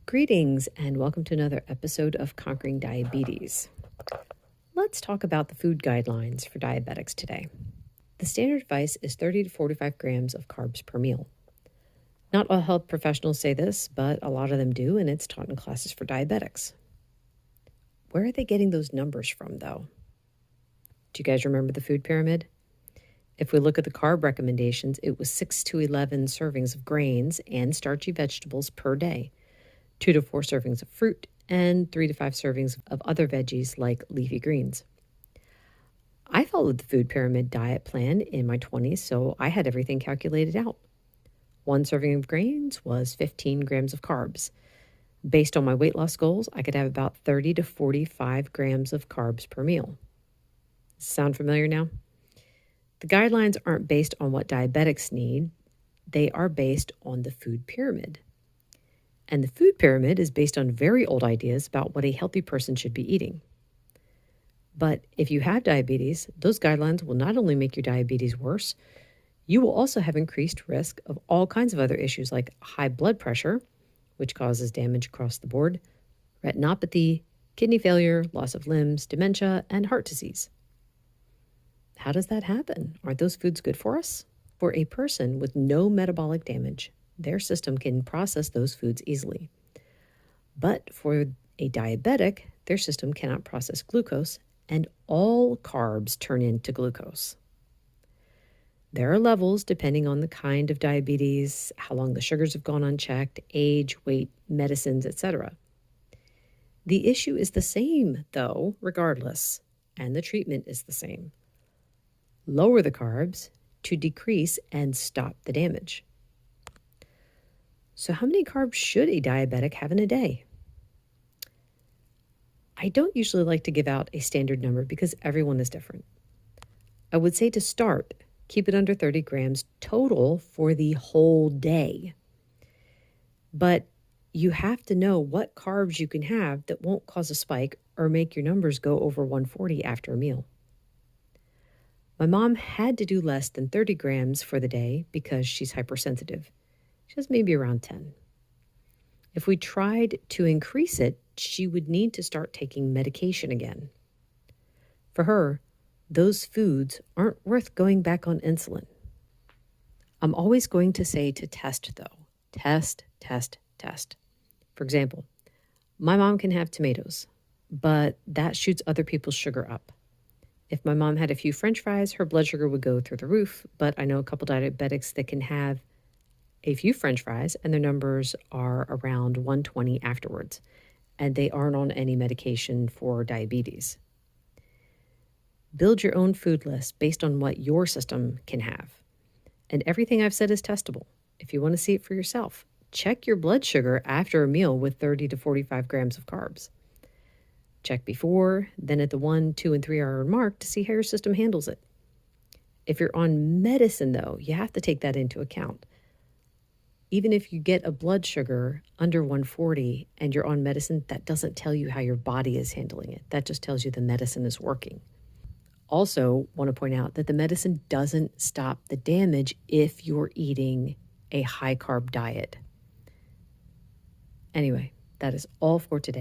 Greetings and welcome to another episode of Conquering Diabetes. Let's talk about the food guidelines for diabetics today. The standard advice is 30 to 45 grams of carbs per meal. Not all health professionals say this, but a lot of them do, and it's taught in classes for diabetics. Where are they getting those numbers from, though? Do you guys remember the food pyramid? If we look at the carb recommendations, it was 6 to 11 servings of grains and starchy vegetables per day, 2 to 4 servings of fruit, and 3 to 5 servings of other veggies like leafy greens. I followed the food pyramid diet plan in my 20s, so I had everything calculated out. 1 serving of grains was 15 grams of carbs. Based on my weight loss goals, I could have about 30 to 45 grams of carbs per meal. Sound familiar now? The guidelines aren't based on what diabetics need. They are based on the food pyramid. And the food pyramid is based on very old ideas about what a healthy person should be eating. But if you have diabetes, those guidelines will not only make your diabetes worse, you will also have increased risk of all kinds of other issues like high blood pressure, which causes damage across the board, retinopathy, kidney failure, loss of limbs, dementia, and heart disease. How does that happen? Aren't those foods good for us? For a person with no metabolic damage, their system can process those foods easily. But for a diabetic, their system cannot process glucose, and all carbs turn into glucose. There are levels depending on the kind of diabetes, how long the sugars have gone unchecked, age, weight, medicines, etc. The issue is the same, though, regardless, and the treatment is the same. Lower the carbs to decrease and stop the damage. So how many carbs should a diabetic have in a day? I don't usually like to give out a standard number because everyone is different. I would say to start, keep it under 30 grams total for the whole day. But you have to know what carbs you can have that won't cause a spike or make your numbers go over 140 after a meal. My mom had to do less than 30 grams for the day because she's hypersensitive. She has maybe around 10. If we tried to increase it, she would need to start taking medication again. For her, those foods aren't worth going back on insulin. I'm always going to say to test, though. Test, test, test. For example, my mom can have tomatoes, but that shoots other people's sugar up. If my mom had a few French fries, her blood sugar would go through the roof, but I know a couple diabetics that can have a few French fries and their numbers are around 120 afterwards, and they aren't on any medication for diabetes. Build your own food list based on what your system can have. And everything I've said is testable. If you want to see it for yourself, check your blood sugar after a meal with 30 to 45 grams of carbs. Check before, then at the 1, 2, and 3 hour mark to see how your system handles it. If you're on medicine, though, you have to take that into account. Even if you get a blood sugar under 140 and you're on medicine, that doesn't tell you how your body is handling it. That just tells you the medicine is working. Also, want to point out that the medicine doesn't stop the damage if you're eating a high-carb diet. Anyway, that is all for today.